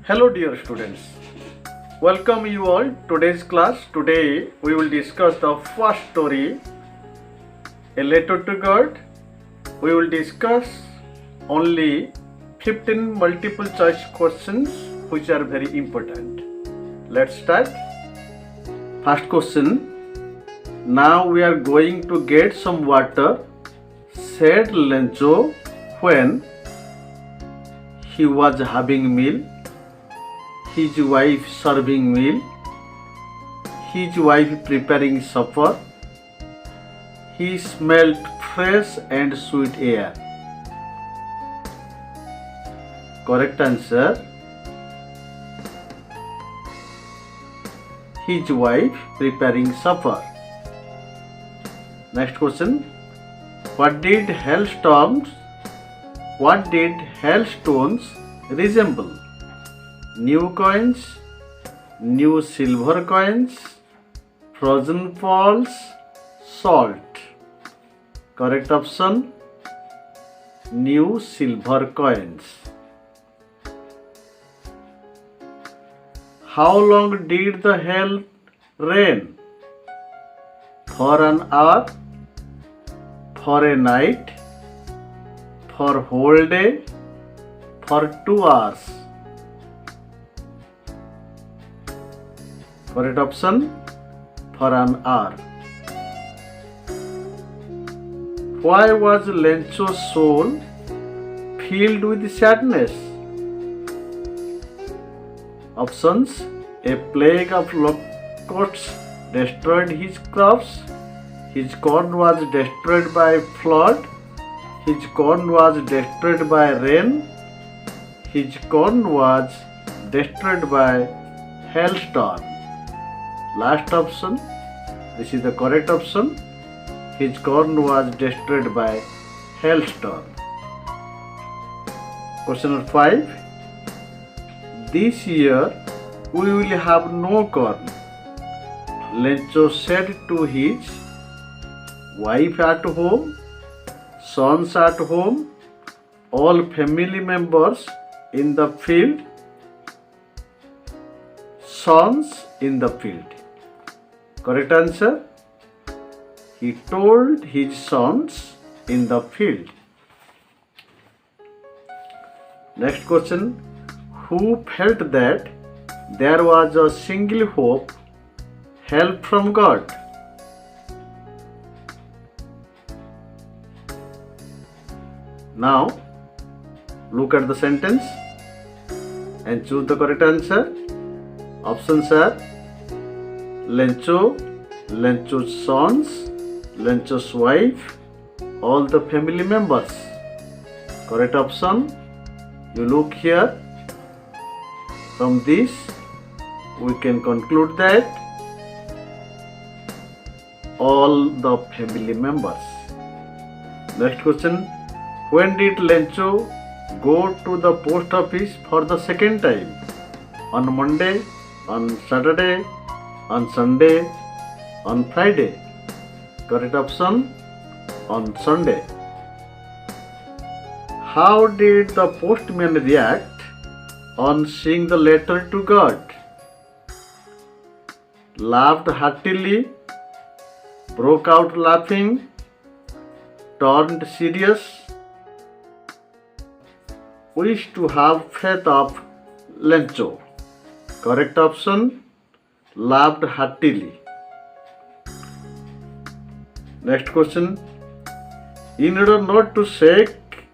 Hello dear students, welcome you all today's class. Today we will discuss the first story, A Letter to God. We will discuss only 15 multiple choice questions which are very important. Let's start. First question. Now we are going to get some water, said Lencho when he was having meal. His wife serving meal, his wife preparing supper. He smelled fresh and sweet air. Correct answer. His wife preparing supper. Next question. What did hailstones resemble? New coins, new silver coins, frozen pearls, salt. Correct option, new silver coins. How long did the hail rain? For an hour, for a night, for whole day, for 2 hours. Correct option, for an hour. Why was Lencho's soul filled with sadness? Options: a plague of locusts destroyed his crops, his corn was destroyed by flood, his corn was destroyed by rain, his corn was destroyed by hailstorm. Last option, this is the correct option. His corn was destroyed by hailstorm. Question number 5. This year we will have no corn, Lencho said to his wife at home, sons at home, all family members in the field. Sons in the field. Correct answer. He told his sons in the field. Next question. Who felt that there was a single hope, help from God? Now, look at the sentence and choose the correct answer. Options are Lencho, Lencho's sons, Lencho's wife, all the family members. Correct option. You look here. From this, we can conclude that all the family members. Next question. When did Lencho go to the post office for the second time? On Monday, on Saturday, on Sunday, on Friday. Correct option, on Sunday. How did the postman react on seeing the letter to God? Laughed heartily, broke out laughing, turned serious, wished to have faith of Lencho. Correct option, laughed heartily. Next question. In order not to shake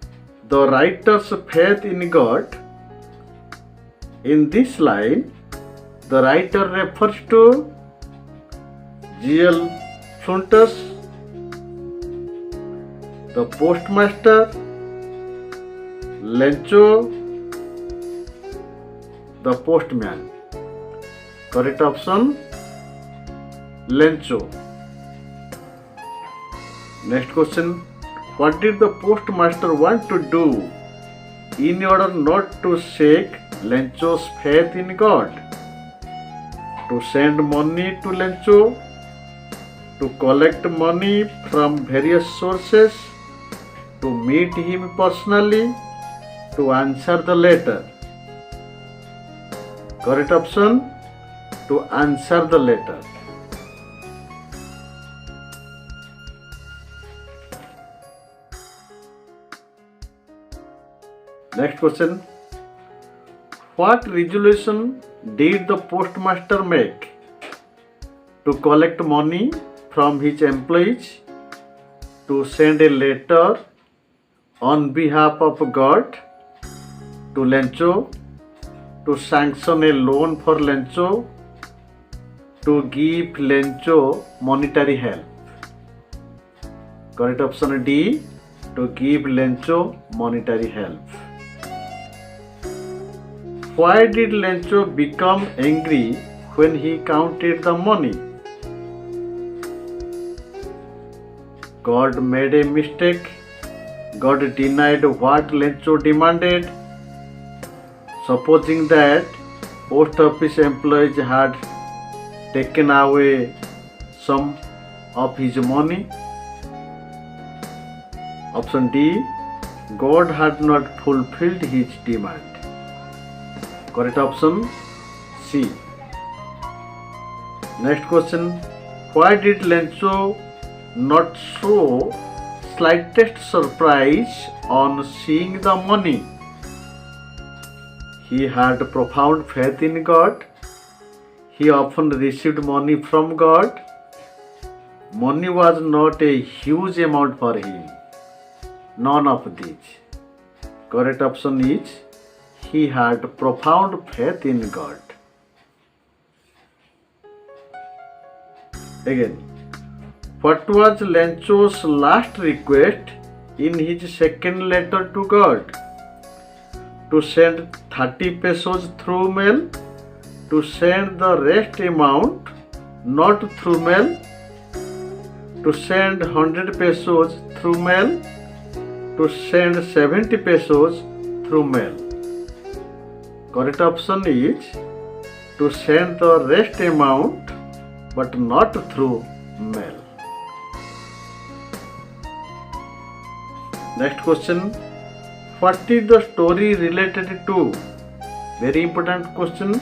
the writer's faith in God, in this line, the writer refers to G.L. Fluntus, the postmaster, Lencho, the postman. Correct option, Lencho. Next question. What did the postmaster want to do in order not to shake Lencho's faith in God? To send money to Lencho, to collect money from various sources, to meet him personally, to answer the letter. Correct option to answer the letter. Next question. What resolution did the postmaster make to collect money from his employees, to send a letter on behalf of God to Lencho, to sanction a loan for Lencho, to give Lencho monetary help? Correct option D, to give Lencho monetary help. Why did Lencho become angry when he counted the money? God made a mistake. God denied what Lencho demanded. Supposing that post office employees had taken away some of his money. Option D, God had not fulfilled his demand. Correct option C. Next question. Why did Lencho not show slightest surprise on seeing the money? He had profound faith in God. He often received money from God. Money was not a huge amount for him. None of these. Correct option is he had profound faith in God. Again, what was Lencho's last request in his second letter to God? To send 30 pesos through mail, to send the rest amount not through mail, to send 100 pesos through mail, to send 70 pesos through mail. Correct option is to send the rest amount but not through mail. Next question. What is the story related to? Very important question.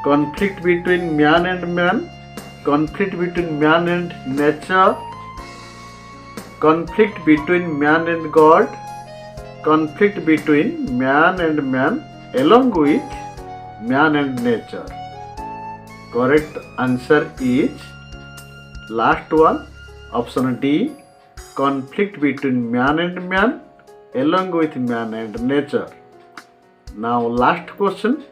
Conflict between man and man, conflict between man and nature, conflict between man and God, conflict between man and man along with man and nature. Correct answer is last one, option D, conflict between man and man along with man and nature. Now last question.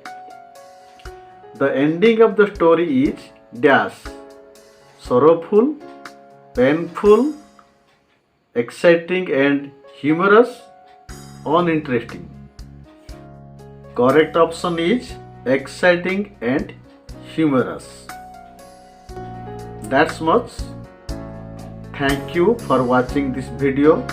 The ending of the story is dash, sorrowful, painful, exciting and humorous, uninteresting. Correct option is exciting and humorous. That's much. Thank you for watching this video.